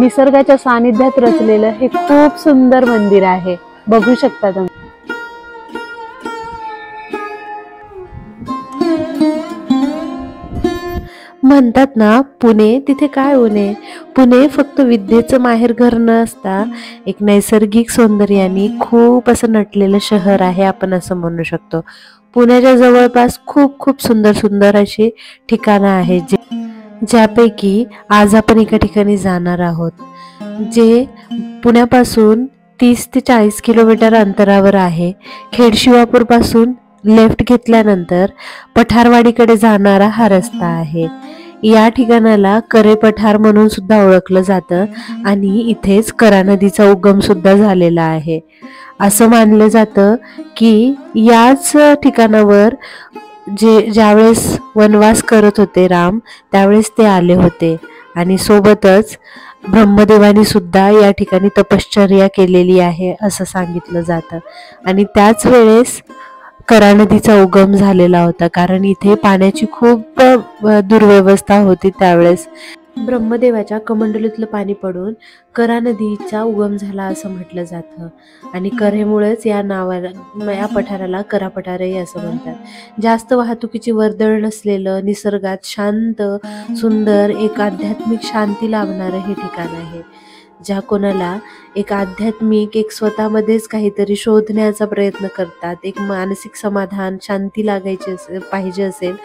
निसर्गाच्या सानिध्यात रचलेलं हे खूप सुंदर मंदिर आहे, बघू शकता तुम्ही। म्हणतात ना, पुणे तिथे काय उणे। पुणे फक्त विद्येचं माहेरघर नसता एक नैसर्गिक सौंदर्याने खूप असं नटलेलं शहर आहे, आपण असं म्हणू शकतो। पुण्याच्या जवळपास खूप खूप सुंदर सुंदर अशी ठिकाणं आहेत, ज्यापैकी आज आपण एका ठिकाणी जाणार आहोत, जे पुण्यापासून 30 ते 40 किलोमीटर अंतरावर आहे। खेडशिवापूर पासून लेफ्ट घेतल्यानंतर पठारवाडीकडे जाणारा हा रस्ता आहे। या ठिकाणाला करे पठार म्हणून सुद्धा ओळखलं जातं आणि इथेच करा नदीचा उगम सुद्धा झालेला आहे। असं मानलं जातं की याच ठिकाणावर ज्यावेळेस वनवास करत होते राम, त्यावेळेस ते आले होते आणि सोबतच ब्रह्मदेवानी सुद्धा या ठिकाणी तपश्चर्या केलेली आहे असं सांगितलं जातं। आणि त्याच वेळेस करा नदीचा उगम झालेला होता, कारण इथे पाण्याची खूप दुर्व्यवस्था होती। त्यावेळेस ब्रह्मदेवाच्या कमंडलूतलं पाणी पडून करा नदीचा उगम झाला असं म्हटलं जातं आणि करेमुळेच या नावाला, या पठाराला करा पठारही असं म्हणतात। जास्त वाहतुकीची वर्दळ नसलेलं, निसर्गात शांत सुंदर एक आध्यात्मिक शांती लाभणारं हे ठिकाण आहे। ज्या कोणाला एक आध्यात्मिक, एक स्वतःमध्येच काहीतरी शोधण्याचा प्रयत्न करतात, एक मानसिक समाधान, शांती लागायची पाहिजे असेल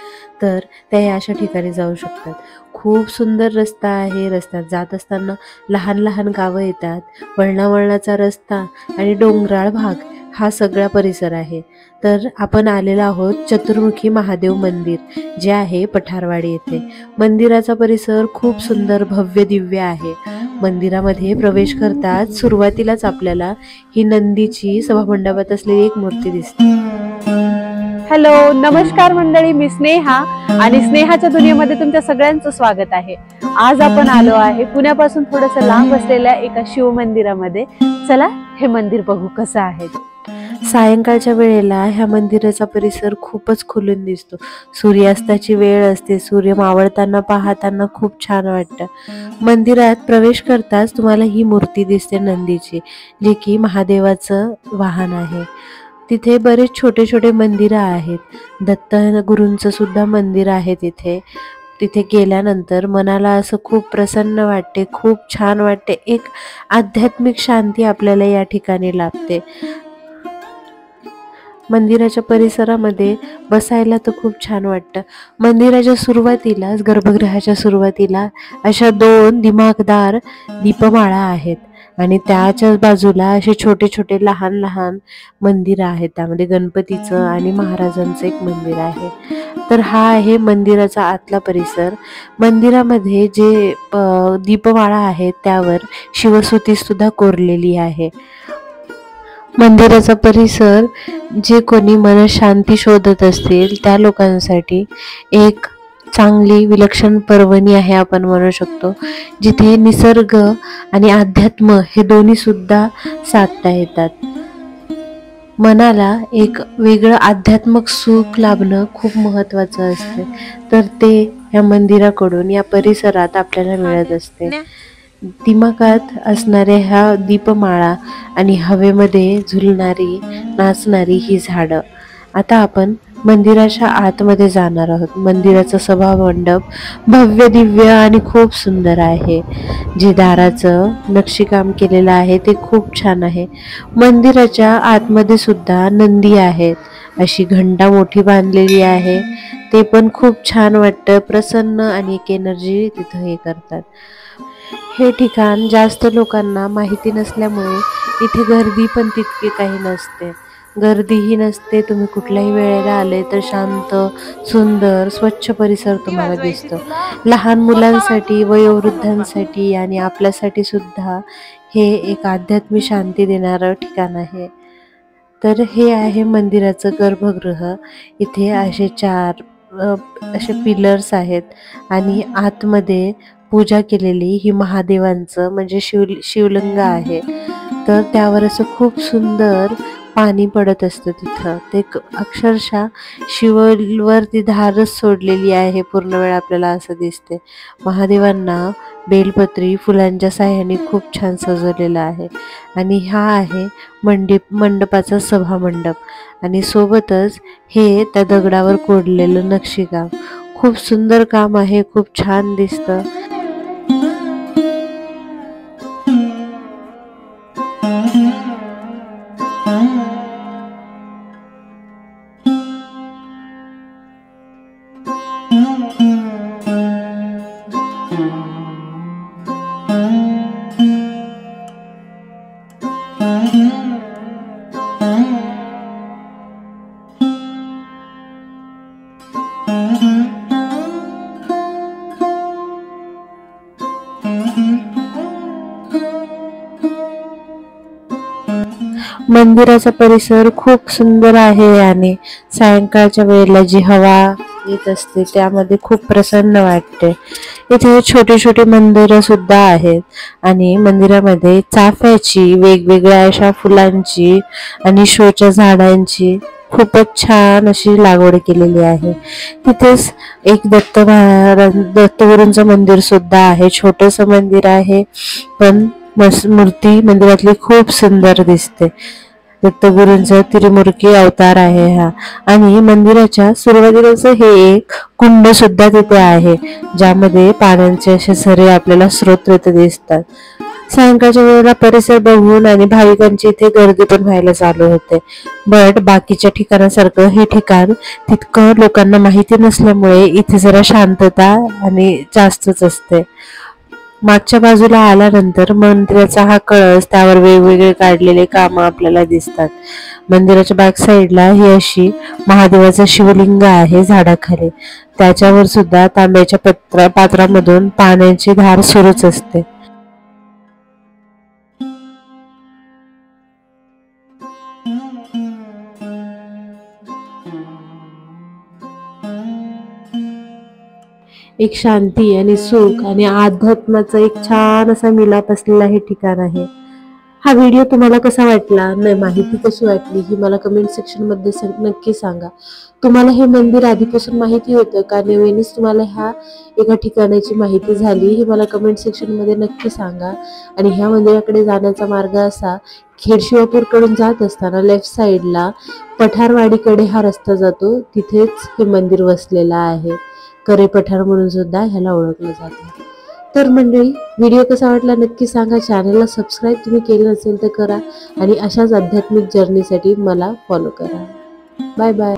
तर त्या अशा ठिकाणी जाऊ शकतात। खूप सुंदर रस्ता आहे। रस्त्यात जात असताना लहान लहान गावं येतात, वळणावळणाचा रस्ता आणि डोंगराळ भाग हा सगळा परिसर आहे। तर आपण आलेलो आहोत चतुर्मुखी महादेव मंदिर, जे आहे पठारवाडी येथे। मंदिराचा परिसर खूप सुंदर भव्य दिव्य आहे। मंदिरामध्ये प्रवेश करताच सुरुवातीलाच आपल्याला ही नंदीची सभामंडपात असलेली एक मूर्ती दिसते। हॅलो, नमस्कार मंडळी, मी स्नेहा आणि स्नेहाच्या दुनियेमध्ये तुमच्या सगळ्यांचं स्वागत आहे। आज आपण आलो आहे पुण्यापासून थोडंसं लांब असलेल्या एका शिव मंदिरामध्ये। चला हे मंदिर बघू कसं आहे। सायंकाळच्या वेळेला ह्या मंदिराचा परिसर खूपच खुलून दिसतो। सूर्यास्ताची वेळ असते, सूर्य मावळताना पाहताना खूप छान वाटतं। मंदिरात प्रवेश करताच तुम्हाला ही मूर्ती दिसते नंदीची, जे की महादेवाचं वाहन आहे। तिथे बरेच छोटे छोटे मंदिरं आहेत। दत्त गुरूंचं सुद्धा मंदिर आहे तिथे। तिथे गेल्यानंतर मनाला असं खूप प्रसन्न वाटते, खूप छान वाटते, एक आध्यात्मिक शांती आपल्याला या ठिकाणी लाभते। मंदिराच्या परिसरामध्ये बसायला तर खूप छान वाटतं। मंदिराच्या सुरुवातीलाच, गर्भगृहाच्या सुरुवातीला अशा 2 दिमाखदार दीपमाळा आहेत आणि त्याच्याच बाजूला असे छोटे छोटे लहान लहान मंदिर आहेत। त्यामध्ये गणपतीचं आणि महाराजांचं एक मंदिर आहे। तर हा आहे मंदिराचा आतला परिसर। मंदिरामध्ये जे दीपमाळा आहेत त्यावर शिवस्तुती सुद्धा कोरलेली आहे। मंदिराचा परिसर जे कोणी मनशांती शोधत असतील त्या लोकांसाठी एक चांगली विलक्षण पर्वणी आहे आपण म्हणू शकतो, जिथे निसर्ग आणि अध्यात्म हे दोन्ही सुद्धा साधता येतात। मनाला एक वेगळं आध्यात्मिक सुख लाभणं खूप महत्त्वाचं असते, तर ते या मंदिराकडून, या परिसरात आपल्याला मिळत असते। दिमागात असणाऱ्या ह्या दीपमाळा आणि हवेमध्ये झुलणारी, नाचणारी ही झाडं। आता आपण मंदिराच्या आतमध्ये जाणार आहोत। मंदिराचा सभामंडप भव्य दिव्य आणि खूप सुंदर आहे। जे दाराचं नक्षीकाम केलेलं आहे ते खूप छान आहे। मंदिराच्या आतमध्ये सुद्धा नंदी आहेत, अशी घंटा मोठी बांधलेली आहे। ते पण खूप छान वाटतं, प्रसन्न आणि एक एनर्जी तिथं हे करतात। हे ठिकाण जास्त लोकांना माहिती नसल्यामुळे इथे गर्दी पण तितकी काही नसते, गर्दीही नसते। तुम्ही कुठल्याही वेळेला आले तर शांत, सुंदर, स्वच्छ परिसर तुम्हाला दिसतो। लहान मुलांसाठी, वयोवृद्धांसाठी आणि आपल्यासाठी सुद्धा हे एक आध्यात्मिक शांती देणारं ठिकाण आहे। तर हे आहे मंदिराचं गर्भगृह। इथे असे 4 असे पिलर्स आहेत आणि आतमध्ये पूजा केलेली ही महादेवांचं म्हणजे शिवलिंग आहे। तर त्यावर असं खूप सुंदर पाणी पडत असतं तिथं. ते अक्षरशः शिववरती धारच सोडलेली आहे पूर्ण वेळ आपल्याला असं दिसते. महादेवांना बेलपत्री फुलांच्या साह्याने खूप छान सजवलेला आहे. आणि हा आहे मंडपाचा सभा मंडप आणि सोबतच हे त्या दगडावर कोरलेलं नक्षीकाम. खूप सुंदर काम आहे, खूप छान दिसतं. मंदिराचा परिसर खूप सुंदर आहे आणि सायंकाळच्या वेळेला जी हवा येत असते त्यामध्ये खूप प्रसन्न वाटते. इथे छोटे छोटे मंदिरं सुद्धा आहेत आणि मंदिरामध्ये चाफ्याची, वेगवेगळ्या अशा फुलांची आणि शोच्या झाडांची खूपच छान अशी लागवड केलेली आहे. तिथेच एक दत्तगुरूंचं मंदिर सुद्धा आहे. छोटस मंदिर आहे पण मूर्ती मंदिरातली खूप सुंदर दिसते. दत्तगुरूंचा त्रिमूर्ती अवतार आहे हा. आणि मंदिराच्या सुरुवातीलाच हे एक कुंड सुद्धा तिथे आहे ज्यामध्ये पाण्याचे असे झरे आपल्याला स्रोत दिसतात. सायंकाळच्या वेळेला परिसर बघून आणि भाविकांची इथे गर्दी पण व्हायला चालू होते. बट बाकीच्या ठिकाणासारखं हे ठिकाण तितकं लोकांना माहिती नसल्यामुळे इथे जरा शांतता आणि जास्तच असते. मागच्या बाजूला आल्यानंतर मंदिराचा हा कळस, त्यावर वेगवेगळे काढलेले काम आपल्याला दिसतात. मंदिराच्या बॅक साईडला ही अशी महादेवाचं शिवलिंग आहे झाडाखाली. त्याच्यावर सुद्धा तांब्याच्या पात्रामधून पाण्याची धार सुरूच असते. एक शांती आणि सुख आणि अध्यात्माचा एक छान असा मिलाप असलेला हे ठिकाण आहे. हा व्हिडिओ तुम्हाला कसा वाटला, नाही माहिती कशी वाटली ही मला कमेंट सेक्शन मध्ये नक्की सांगा. तुम्हाला हे मंदिर आधीपासून माहिती होतं का, नवीनच तुम्हाला ह्या एका ठिकाणाची माहिती झाली, हे मला कमेंट सेक्शन मध्ये नक्की सांगा. आणि ह्या मंदिराकडे जाण्याचा मार्ग असा, खेडशिवापूर कडून जात असताना लेफ्ट साईडला पठारवाडीकडे हा रस्ता जातो, तिथेच हे मंदिर वसलेलं आहे. करे पठार म्हणून सुद्धा ह्याला ओळखलं जातं. तर मंडळी, व्हिडिओ कसा वाटला नक्की सांगा. चॅनलला सबस्क्राईब तुम्ही केलं नसेल तर करा आणि अशाच आध्यात्मिक जर्नीसाठी मला फॉलो करा. Bye bye.